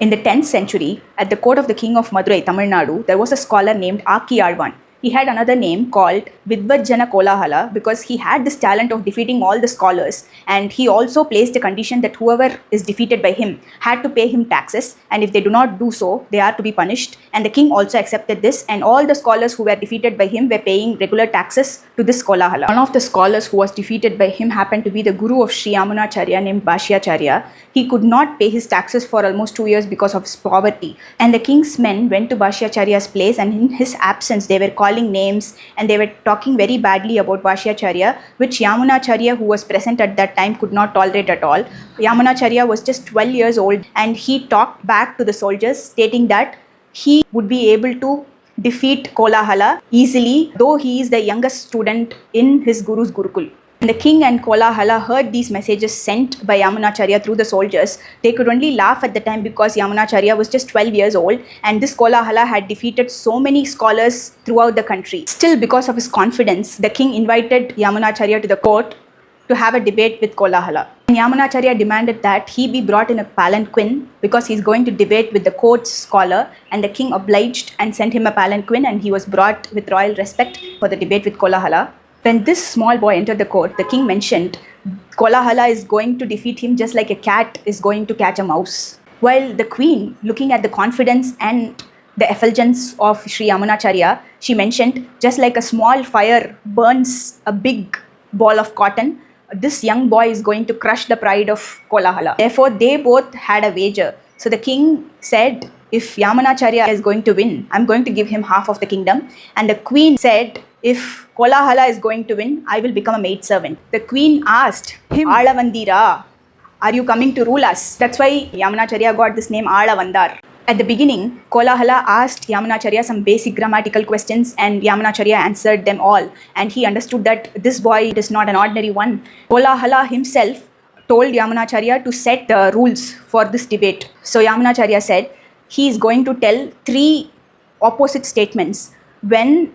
In the 10th century, at the court of the king of Madurai, Tamil Nadu, there was a scholar named Akiyalvan. He had another name called Vidvajjana Kolahala because he had this talent of defeating all the scholars, and he also placed a condition that whoever is defeated by him had to pay him taxes, and if they do not do so, they are to be punished. And the king also accepted this, and all the scholars who were defeated by him were paying regular taxes to this Kolahala. One of the scholars who was defeated by him happened to be the guru of Sri Yamunacharya named Bhashyacharya. He could not pay his taxes for almost 2 years because of his poverty, and the king's men went to Bhashyacharya's place, and in his absence they were calling names and they were talking very badly about Bhashyacharya, which Yamunacharya, who was present at that time, could not tolerate at all. Yamunacharya was just 12 years old, and he talked back to the soldiers stating that he would be able to defeat Kolahala easily, though he is the youngest student in his guru's Gurukul. When the king and Kolahala heard these messages sent by Yamunacharya through the soldiers, they could only laugh at the time because Yamunacharya was just 12 years old, and this Kolahala had defeated so many scholars throughout the country. Still, because of his confidence, the king invited Yamunacharya to the court to have a debate with Kolahala. And Yamunacharya demanded that he be brought in a palanquin because he's going to debate with the court's scholar, and the king obliged and sent him a palanquin, and he was brought with royal respect for the debate with Kolahala. When this small boy entered the court, the king mentioned Kolahala is going to defeat him just like a cat is going to catch a mouse. While the queen, looking at the confidence and the effulgence of Sri Yamunacharya, she mentioned, just like a small fire burns a big ball of cotton, this young boy is going to crush the pride of Kolahala. Therefore, they both had a wager. So the king said, if Yamunacharya is going to win, I'm going to give him half of the kingdom. And the queen said, if Kolahala is going to win, I will become a maidservant. The queen asked him, Alavandira, are you coming to rule us? That's why Yamunacharya got this name Alavandar. At the beginning, Kolahala asked Yamunacharya some basic grammatical questions, and Yamunacharya answered them all. And he understood that this boy is not an ordinary one. Kolahala himself told Yamunacharya to set the rules for this debate. So Yamunacharya said he is going to tell 3 opposite statements. When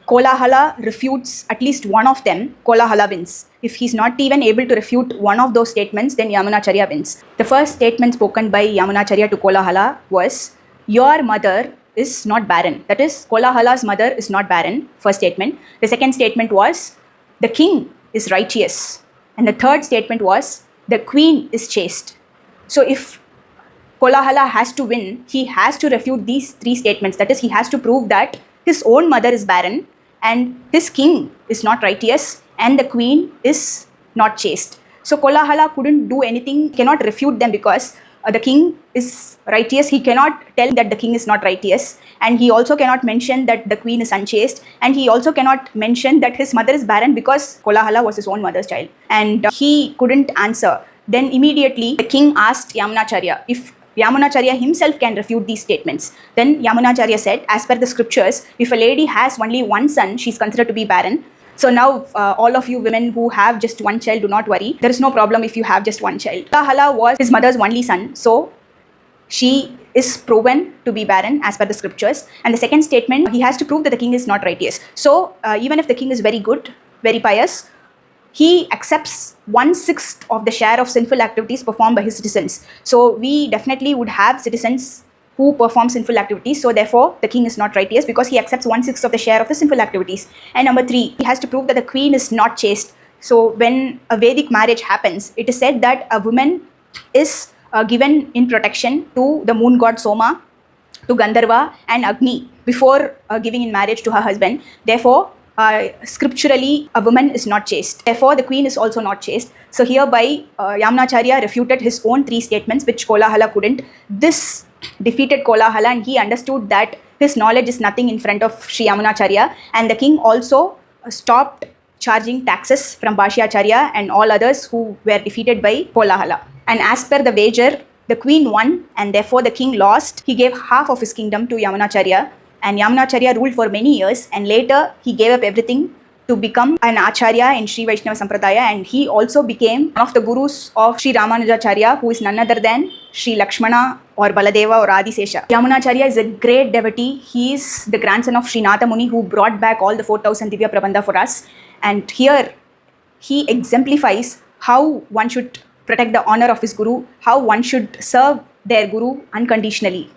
Kolahala refutes at least one of them, Kolahala wins. If he's not even able to refute one of those statements, then Yamunacharya wins. The first statement spoken by Yamunacharya to Kolahala was, your mother is not barren. That is, Kolahala's mother is not barren, first statement. The second statement was, the king is righteous. And the third statement was, the queen is chaste. So if Kolahala has to win, he has to refute these 3 statements. That is, he has to prove that his own mother is barren, and his king is not righteous, and the queen is not chaste. So Kolahala couldn't do anything, cannot refute them because the king is righteous. He cannot tell that the king is not righteous, and he also cannot mention that the queen is unchaste, and he also cannot mention that his mother is barren because Kolahala was his own mother's child, and he couldn't answer. Then immediately the king asked Yamunacharya if Yamunacharya himself can refute these statements. Then Yamunacharya said, as per the scriptures, if a lady has only one son, she is considered to be barren. So now all of you women who have just one child, do not worry. There is no problem if you have just one child. Kolahala was his mother's only son, so she is proven to be barren as per the scriptures. And the second statement, he has to prove that the king is not righteous. So even if the king is very good, very pious, he accepts 1/6 of the share of sinful activities performed by his citizens. So we definitely would have citizens who perform sinful activities. So therefore, the king is not righteous because he accepts 1/6 of the share of the sinful activities. And number 3, he has to prove that the queen is not chaste. So when a Vedic marriage happens, it is said that a woman is given in protection to the moon god Soma, to Gandharva and Agni before giving in marriage to her husband. Therefore, scripturally, a woman is not chaste. Therefore, the queen is also not chaste. So hereby, Yamunacharya refuted his own 3 statements, which Kolahala couldn't. This defeated Kolahala, and he understood that his knowledge is nothing in front of Sri Yamunacharya. And the king also stopped charging taxes from Bhashyacharya and all others who were defeated by Kolahala. And as per the wager, the queen won, and therefore the king lost. He gave half of his kingdom to Yamunacharya. And Yamunacharya ruled for many years, and later he gave up everything to become an Acharya in Sri Vaishnava Sampradaya, and he also became one of the gurus of Sri Ramanujacharya, who is none other than Sri Lakshmana or Baladeva or Adisesha. Yamunacharya is a great devotee. He is the grandson of Srinatha Muni, who brought back all the 4,000 Divya Prabandha for us. And here he exemplifies how one should protect the honor of his guru, how one should serve their guru unconditionally.